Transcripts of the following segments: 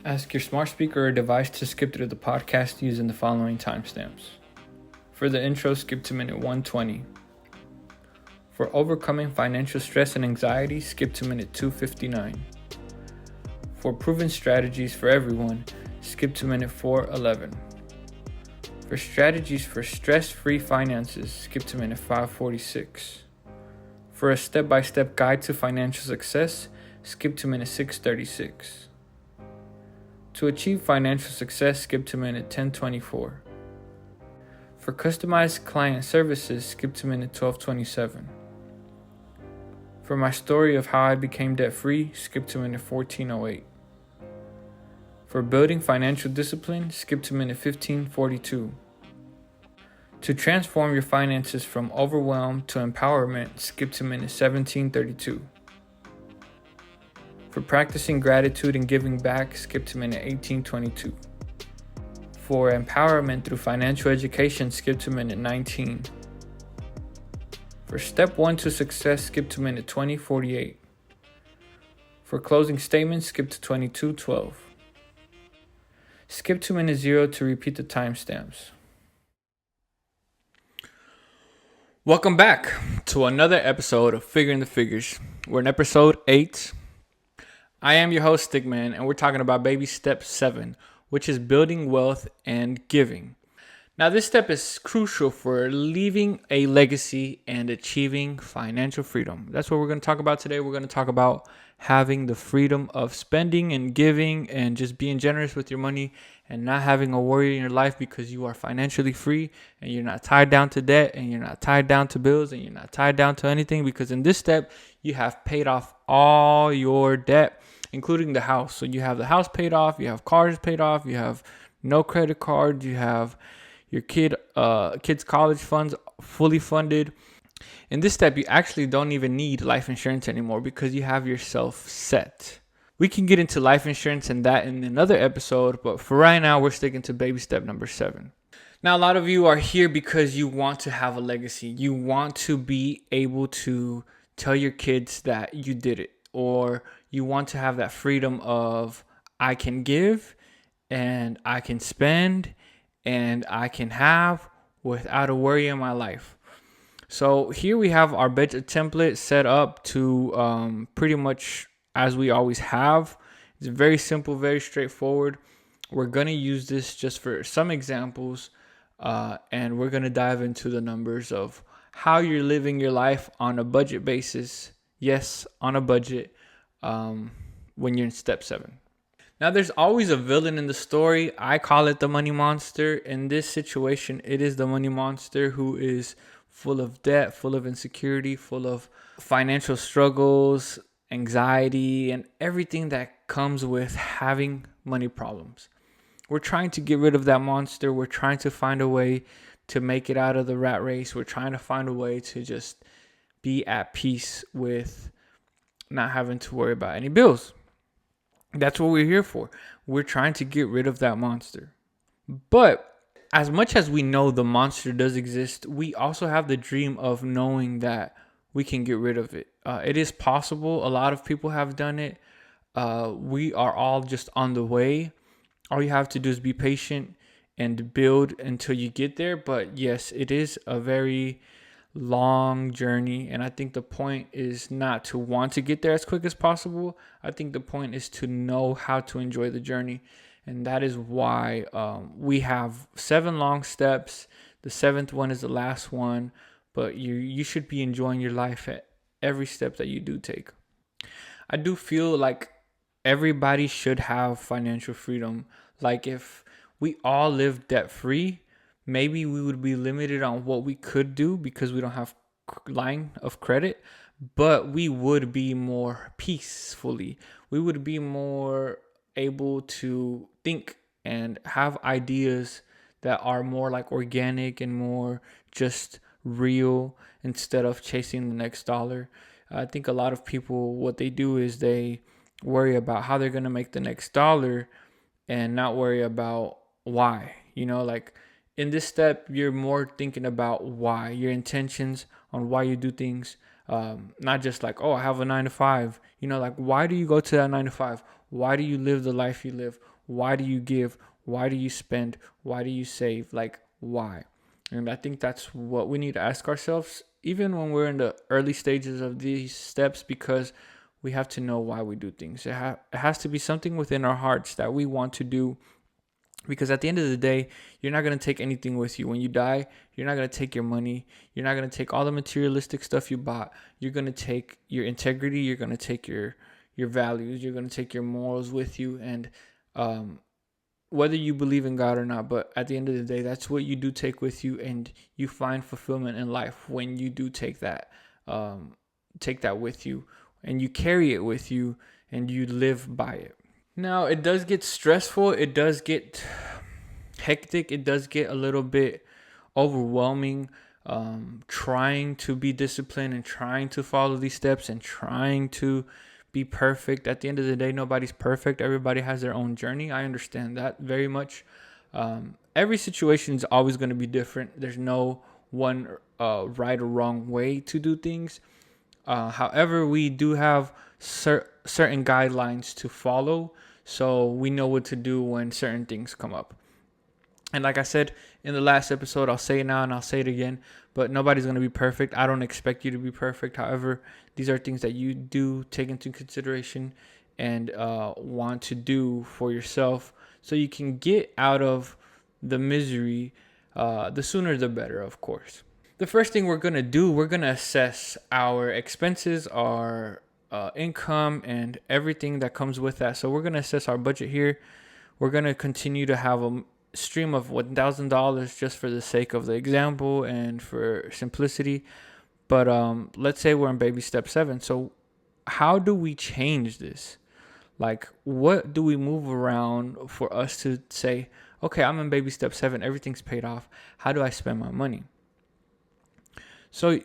Ask your smart speaker or device to skip through the podcast using the following timestamps. For the intro, skip to minute 120. For overcoming financial stress and anxiety, skip to minute 259. For proven strategies for everyone, skip to minute 411. For strategies for stress-free finances, skip to minute 546. For a step-by-step guide to financial success, skip to minute 636. To achieve financial success, skip to minute 1024. For customized client services, skip to minute 1227. For my story of how I became debt-free, skip to minute 1408. For building financial discipline, skip to minute 1542. To transform your finances from overwhelm to empowerment, skip to minute 1732. For practicing gratitude and giving back, skip to minute 1822. For empowerment through financial education, skip to minute 19. For step 1 to success, skip to minute 2048. For closing statements, skip to 2212. Skip to minute 0 to repeat the timestamps. Welcome back to another episode of Figuring the Figures. We're in episode 8. I am your host, Stickman, and we're talking about baby step 7, which is building wealth and giving. Now, this step is crucial for leaving a legacy and achieving financial freedom. That's what we're going to talk about today. We're going to talk about having the freedom of spending and giving and just being generous with your money and not having a worry in your life because you are financially free and you're not tied down to debt and you're not tied down to bills and you're not tied down to anything, because in this step, you have paid off all your debt, including the house. So you have the house paid off, you have cars paid off, you have no credit cards, you have your kids' college funds fully funded. In this step, you actually don't even need life insurance anymore because you have yourself set. We can get into life insurance and that in another episode, but for right now, we're sticking to baby step number 7. Now, a lot of you are here because you want to have a legacy. You want to be able to tell your kids that you did it, or you want to have that freedom of I can give and I can spend and I can have without a worry in my life. So here we have our budget template set up to pretty much as we always have. It's very simple, very straightforward. We're going to use this just for some examples, and we're going to dive into the numbers of how you're living your life on a budget basis. Yes, on a budget when you're in step 7. Now, there's always a villain in the story. I call it the money monster. In this situation, it is the money monster who is full of debt, full of insecurity, full of financial struggles, anxiety, and everything that comes with having money problems. We're trying to get rid of that monster. We're trying to find a way to make it out of the rat race. We're trying to find a way to just be at peace with not having to worry about any bills. That's what we're here for. We're trying to get rid of that monster. But as much as we know the monster does exist, we also have the dream of knowing that we can get rid of it. It is possible. A lot of people have done it. We are all just on the way. All you have to do is be patient and build until you get there. But yes, it is a very long journey, and I think the point is not to want to get there as quick as possible. I think the point is to know how to enjoy the journey, and that is why we have 7 long steps. The 7th one is the last one, but you should be enjoying your life at every step that you do take. I do feel like everybody should have financial freedom. Like if we all live debt free, maybe we would be limited on what we could do because we don't have line of credit, but we would be more peacefully. We would be more able to think and have ideas that are more like organic and more just real instead of chasing the next dollar. I think a lot of people, what they do is they worry about how they're going to make the next dollar and not worry about why. Like in this step, you're more thinking about why, your intentions on why you do things. Not just like, oh, I have a 9 to 5. Like, why do you go to that 9 to 5? Why do you live the life you live? Why do you give? Why do you spend? Why do you save? Like, why? And I think that's what we need to ask ourselves, even when we're in the early stages of these steps, because we have to know why we do things. It has to be something within our hearts that we want to do, because at the end of the day, you're not going to take anything with you when you die. You're not going to take your money. You're not going to take all the materialistic stuff you bought. You're going to take your integrity. You're going to take your values. You're going to take your morals with you. And whether you believe in God or not, but at the end of the day, that's what you do take with you, and you find fulfillment in life when you do take that with you, and you carry it with you, and you live by it. Now, it does get stressful. It does get hectic. It does get a little bit overwhelming. Trying to be disciplined and trying to follow these steps and trying to be perfect. At the end of the day, nobody's perfect. Everybody has their own journey. I understand that very much. Every situation is always going to be different. There's no one right or wrong way to do things. However, we do have certain guidelines to follow, so we know what to do when certain things come up. And like I said in the last episode, I'll say it now and I'll say it again, but nobody's going to be perfect. I don't expect you to be perfect. However, these are things that you do take into consideration and want to do for yourself, so you can get out of the misery. The sooner the better, of course. The first thing we're going to do, we're going to assess our expenses, our income, and everything that comes with that. So we're going to assess our budget here. We're going to continue to have a stream of $1,000 just for the sake of the example and for simplicity. But let's say we're in baby step 7. So how do we change this? Like, what do we move around for us to say, okay, I'm in baby step 7. Everything's paid off. How do I spend my money? So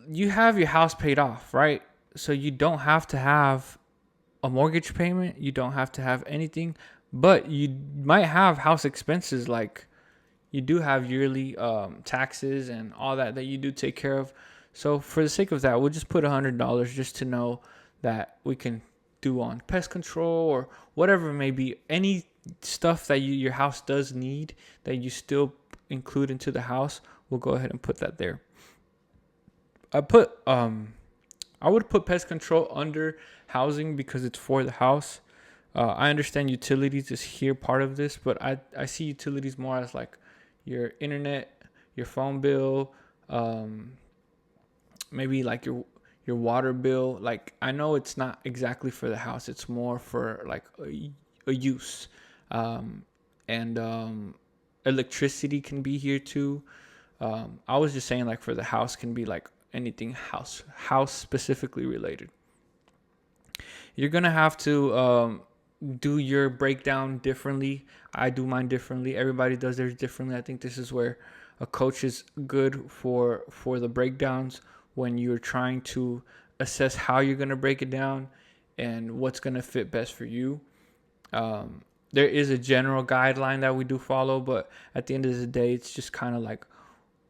you have your house paid off, right? So you don't have to have a mortgage payment. You don't have to have anything, but you might have house expenses, like you do have yearly taxes and all that you do take care of. So for the sake of that, we'll just put $100 just to know that we can do on pest control or whatever it may be. Any stuff that your house does need that you still include into the house, we'll go ahead and put that there. I would put pest control under housing because it's for the house. I understand utilities is here part of this, but I see utilities more as like your internet, your phone bill, maybe like your water bill. Like, I know it's not exactly for the house, it's more for like a use. And electricity can be here too. I was just saying, like, for the house can be like anything house specifically related. You're gonna have to do your breakdown differently. I do mine differently. Everybody does theirs differently. I think this is where a coach is good for the breakdowns, when you're trying to assess how you're gonna break it down and what's gonna fit best for you. There is a general guideline that we do follow, but at the end of the day, it's just kind of like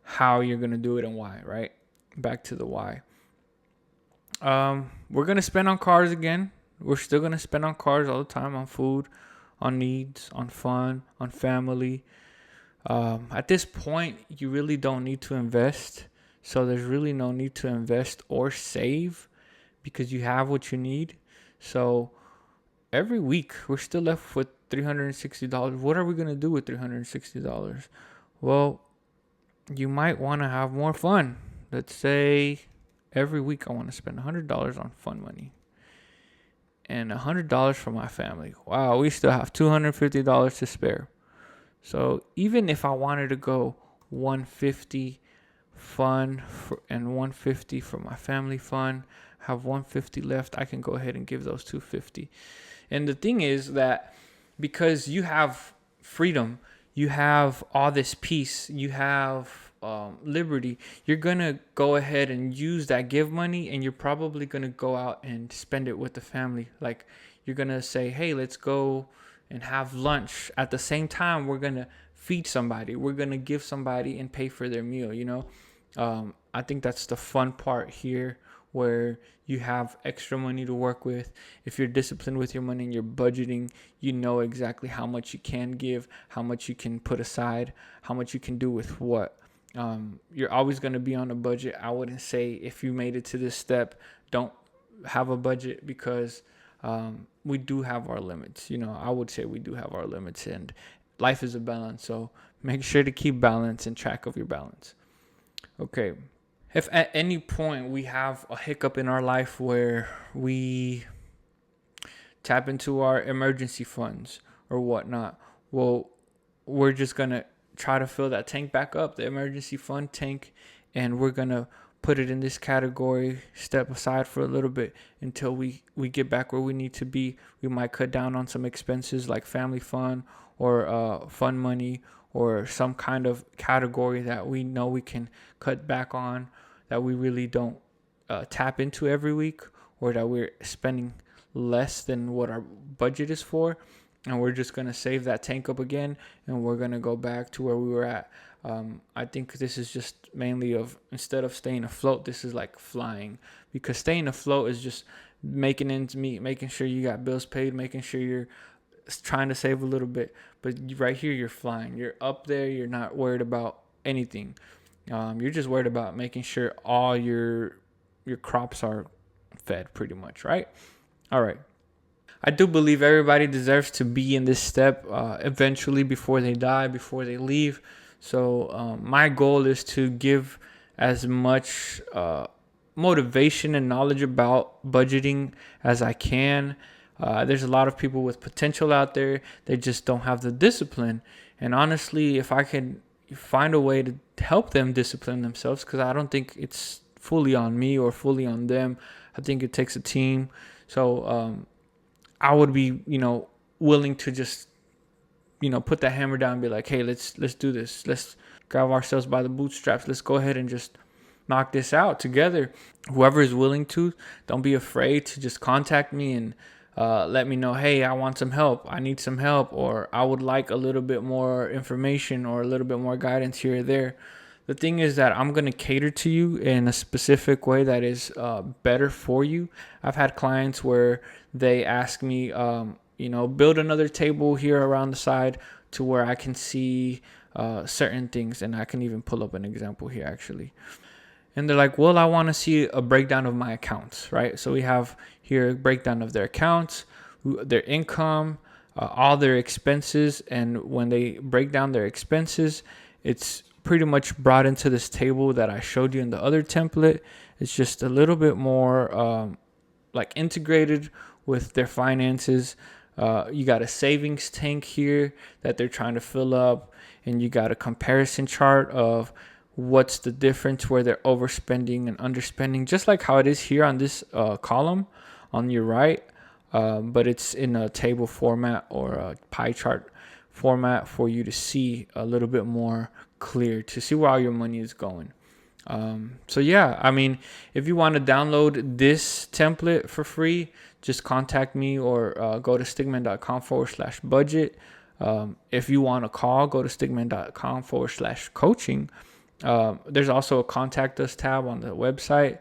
how you're going to do it and why, right? Back to the why. We're going to spend on cars again. We're still going to spend on cars all the time, on food, on needs, on fun, on family. At this point, you really don't need to invest. So there's really no need to invest or save because you have what you need. So every week, we're still left with $360. What are we going to do with $360? Well, you might want to have more fun. Let's say every week I want to spend $100 on fun money and $100 for my family. Wow, we still have $250 to spare. So even if I wanted to go $150 fun and $150 for my family fun, have $150 left, I can go ahead and give those $250. And the thing is that because you have freedom, you have all this peace, you have liberty, you're going to go ahead and use that give money, and you're probably going to go out and spend it with the family. Like, you're going to say, hey, let's go and have lunch. At the same time, we're going to feed somebody. We're going to give somebody and pay for their meal, you know. I think that's the fun part here where you have extra money to work with. If you're disciplined with your money and you're budgeting, you know exactly how much you can give, how much you can put aside, how much you can do with what. You're always going to be on a budget. I wouldn't say if you made it to this step, don't have a budget, because we do have our limits. I would say we do have our limits, and life is a balance. So make sure to keep balance and track of your balance. Okay. If at any point we have a hiccup in our life where we tap into our emergency funds or whatnot, well, we're just going to try to fill that tank back up, the emergency fund tank, and we're going to put it in this category, step aside for a little bit until we get back where we need to be. We might cut down on some expenses like family fund or fund money, or some kind of category that we know we can cut back on, that we really don't tap into every week, or that we're spending less than what our budget is for. And we're just going to save that tank up again, and we're going to go back to where we were at. I think this is just mainly instead of staying afloat, this is like flying, because staying afloat is just making ends meet, making sure you got bills paid, making sure you're trying to save a little bit. But right here, you're flying. You're up there. You're not worried about anything. You're just worried about making sure all your crops are fed, pretty much, right? All right. I do believe everybody deserves to be in this step eventually, before they die, before they leave. So my goal is to give as much motivation and knowledge about budgeting as I can. There's a lot of people with potential out there. They just don't have the discipline. And honestly, if I can find a way to help them discipline themselves, because I don't think it's fully on me or fully on them. I think it takes a team. So I would be, willing to just, put that hammer down and be like, hey, let's do this. Let's grab ourselves by the bootstraps. Let's go ahead and just knock this out together. Whoever is willing to, don't be afraid to just contact me and let me know, hey, I want some help. I need some help, or I would like a little bit more information or a little bit more guidance here or there. The thing is that I'm going to cater to you in a specific way that is better for you. I've had clients where they ask me, build another table here around the side to where I can see certain things. And I can even pull up an example here, actually. And they're like, well, I want to see a breakdown of my accounts, right? So we have here a breakdown of their accounts, their income, all their expenses. And when they break down their expenses, it's pretty much brought into this table that I showed you in the other template. It's just a little bit more like integrated with their finances. You got a savings tank here that they're trying to fill up, and you got a comparison chart of what's the difference where they're overspending and underspending, just like how it is here on this column on your right, but it's in a table format or a pie chart format for you to see a little bit more clear, to see where all your money is going. So yeah, I mean, if you want to download this template for free, just contact me or go to stigman.com/budget. If you want to call, go to stigman.com/coaching. There's also a contact us tab on the website.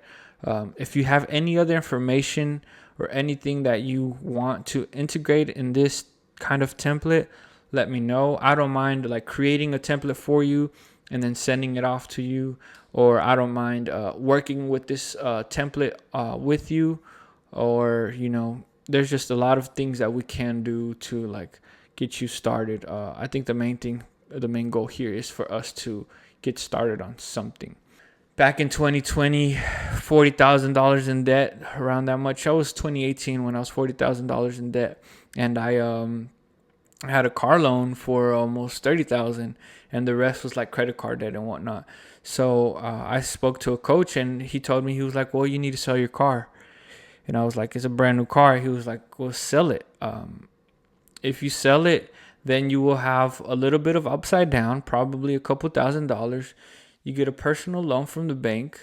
If you have any other information or anything that you want to integrate in this kind of template, let me know. I don't mind like creating a template for you and then sending it off to you, or I don't mind working with this template with you, or there's just a lot of things that we can do to like get you started. I think the main goal here is for us to get started on something. Back in 2020, $40,000 in debt, around that much. I was 2018 when I was $40,000 in debt, and I had a car loan for almost $30,000, and the rest was like credit card debt and whatnot. So I spoke to a coach, and he told me, he was like, well, you need to sell your car. And I was like, it's a brand new car. He was like, well, sell it. If you sell it, then you will have a little bit of upside down, probably a couple $1,000s. You get a personal loan from the bank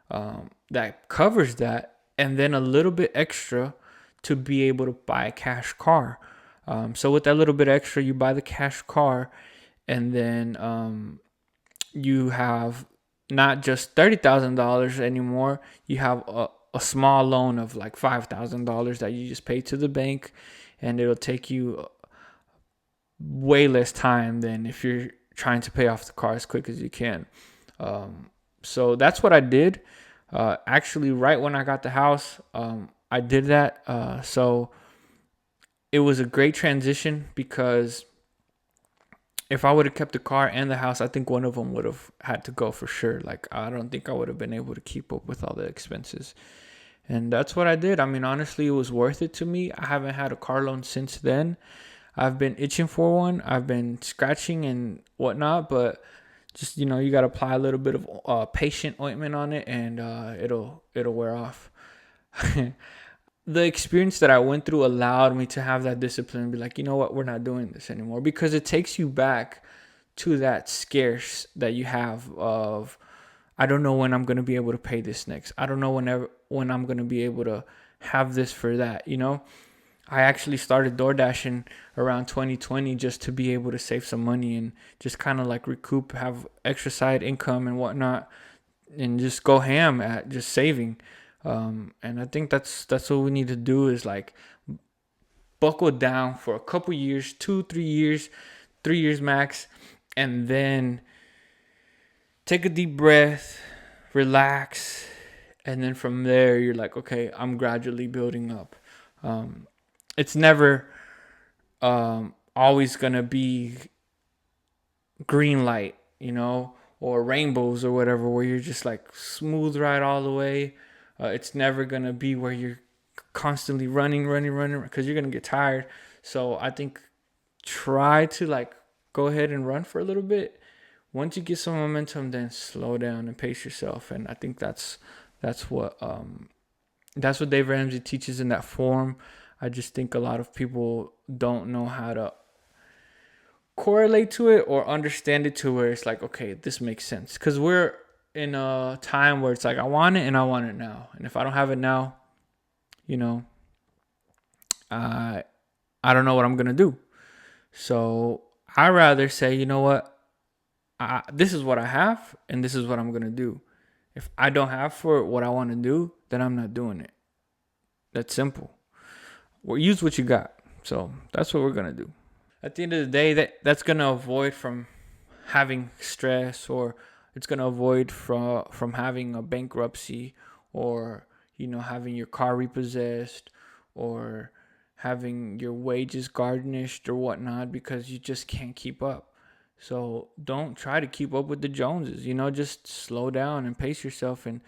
that covers that, and then a little bit extra to be able to buy a cash car. So with that little bit extra, you buy the cash car, and then you have not just $30,000 anymore. You have a small loan of like $5,000 that you just pay to the bank, and it'll take you way less time than if you're trying to pay off the car as quick as you can. So that's what I did. Actually, right when I got the house, I did that. So it was a great transition, because if I would have kept the car and the house, I think one of them would have had to go for sure. Like, I don't think I would have been able to keep up with all the expenses. And that's what I did. I mean, honestly, it was worth it to me. I haven't had a car loan since then. I've been itching for one. I've been scratching and whatnot, but just, you got to apply a little bit of patient ointment on it, and it'll wear off. The experience that I went through allowed me to have that discipline and be like, you know what, we're not doing this anymore, because it takes you back to that scarce that you have of, I don't know when I'm going to be able to pay this next. I don't know when I'm going to be able to have this for that, I actually started door dashing around 2020 just to be able to save some money and just kind of like recoup, have extra side income and whatnot, and just go ham at just saving. And I think that's what we need to do, is like buckle down for a couple years, 2-3 years, 3 years max, and then take a deep breath, relax, and then from there you're like, okay, I'm gradually building up. It's never always gonna be green light, or rainbows or whatever, where you're just like smooth ride all the way. It's never gonna be where you're constantly running, because you're gonna get tired. So I think try to like go ahead and run for a little bit. Once you get some momentum, then slow down and pace yourself. And I think that's what Dave Ramsey teaches in that form. I just think a lot of people don't know how to correlate to it or understand it to where it's like, okay, this makes sense. Because we're in a time where it's like, I want it and I want it now. And if I don't have it now, I don't know what I'm going to do. So I rather say, you know what? This is what I have and this is what I'm going to do. If I don't have for what I want to do, then I'm not doing it. That's simple. Well, use what you got. So that's what we're going to do. At the end of the day, that's going to avoid from having stress, or it's going to avoid from having a bankruptcy, or, having your car repossessed, or having your wages garnished or whatnot, because you just can't keep up. So don't try to keep up with the Joneses, just slow down and pace yourself, and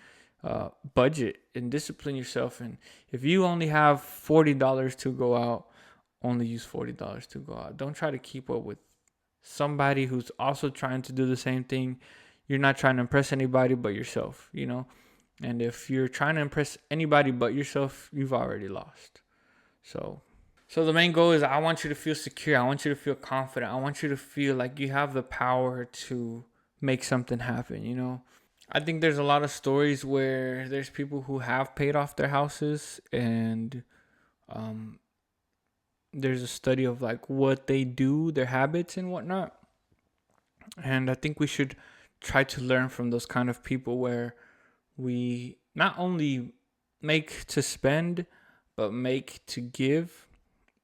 budget and discipline yourself. And if you only have $40 to go out, only use $40 to go out. Don't try to keep up with somebody who's also trying to do the same thing. You're not trying to impress anybody but yourself, And if you're trying to impress anybody but yourself, you've already lost. So the main goal is, I want you to feel secure. I want you to feel confident. I want you to feel like you have the power to make something happen, I think there's a lot of stories where there's people who have paid off their houses, and there's a study of like what they do, their habits and whatnot. And I think we should try to learn from those kind of people, where we not only make to spend, but make to give.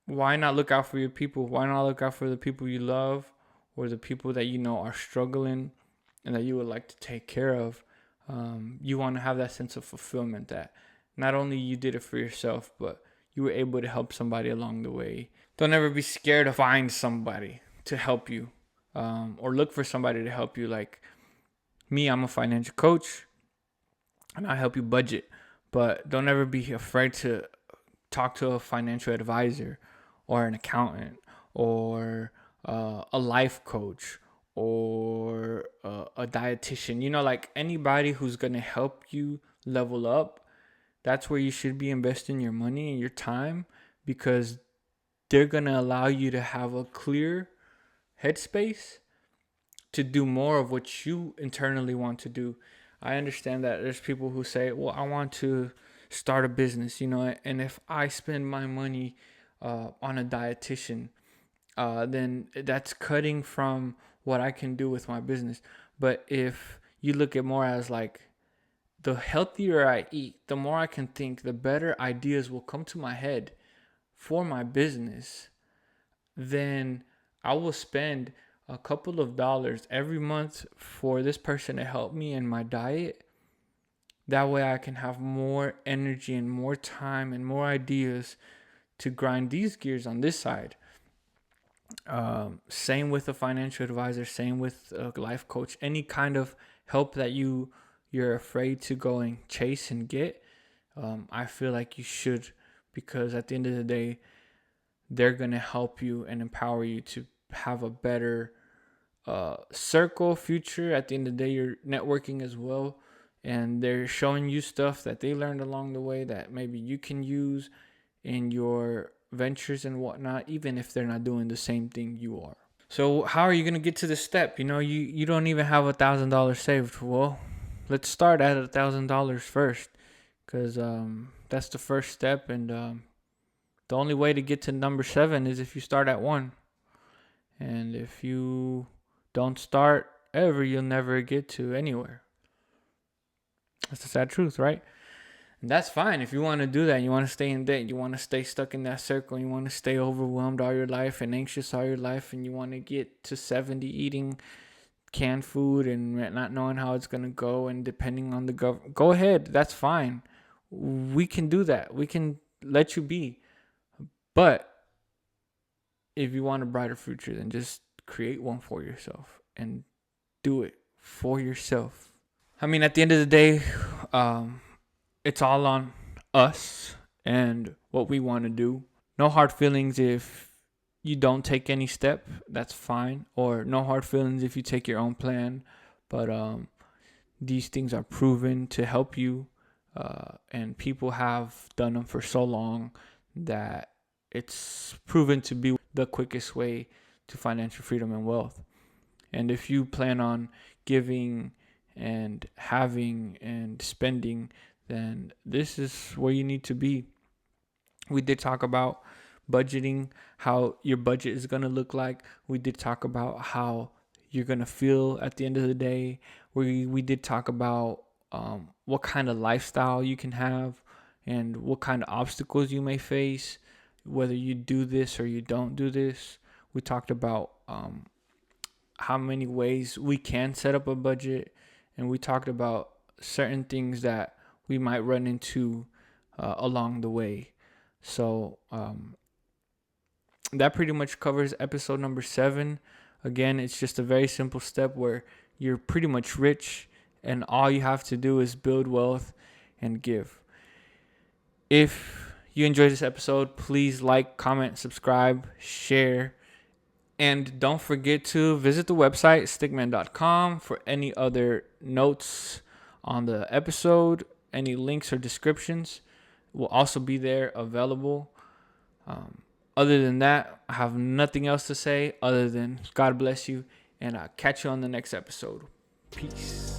Why not look out for your people? Why not look out for the people you love, or the people that are struggling and that you would like to take care of? You want to have that sense of fulfillment that not only you did it for yourself, but you were able to help somebody along the way. Don't ever be scared to find somebody to help you, or look for somebody to help you. Like me, I'm a financial coach, and I help you budget. But don't ever be afraid to talk to a financial advisor, or an accountant, or a life coach, or a dietitian. Like anybody who's going to help you level up. That's where you should be investing your money and your time, because they're going to allow you to have a clear headspace to do more of what you internally want to do. I understand that there's people who say, well, I want to start a business, and if I spend my money on a dietitian, then that's cutting from what I can do with my business. But if you look at more as like the healthier I eat, the more I can think, the better ideas will come to my head for my business. Then I will spend a couple of dollars every month for this person to help me in my diet. That way I can have more energy and more time and more ideas to grind these gears on this side. Same with a financial advisor, same with a life coach, any kind of help that you're afraid to go and chase and get. I feel like you should, because at the end of the day, they're going to help you and empower you to have a better circle future. At the end of the day, you're networking as well, and they're showing you stuff that they learned along the way that maybe you can use in your ventures and whatnot, even if they're not doing the same thing you are. So how are you going to get to this step? You don't even have $1,000 saved. Well, let's start at $1,000 first, because that's the first step, and the only way to get to number 7 is if you start at 1. And if you don't start ever, you'll never get to anywhere. That's the sad truth, right? And that's fine if you want to do that. You want to stay in debt. You want to stay stuck in that circle. You want to stay overwhelmed all your life and anxious all your life. And you want to get to 70 eating canned food and not knowing how it's going to go and depending on the government. Go ahead. That's fine. We can do that. We can let you be. But if you want a brighter future, then just create one for yourself and do it for yourself. I mean, at the end of the day, it's all on us and what we want to do. No hard feelings if you don't take any step. That's fine. Or no hard feelings if you take your own plan. But these things are proven to help you. And people have done them for so long that it's proven to be the quickest way to financial freedom and wealth. And if you plan on giving and having and spending, then this is where you need to be. We did talk about budgeting, how your budget is going to look like. We did talk about how you're going to feel at the end of the day. We did talk about what kind of lifestyle you can have and what kind of obstacles you may face, whether you do this or you don't do this. We talked about how many ways we can set up a budget, and we talked about certain things that we might run into along the way. So that pretty much covers episode number 7. Again, it's just a very simple step where you're pretty much rich, and all you have to do is build wealth and give. If you enjoyed this episode, please like, comment, subscribe, share. And don't forget to visit the website, stickman.com, for any other notes on the episode. Any links or descriptions will also be there available. Other than that, I have nothing else to say other than God bless you, and I'll catch you on the next episode. Peace.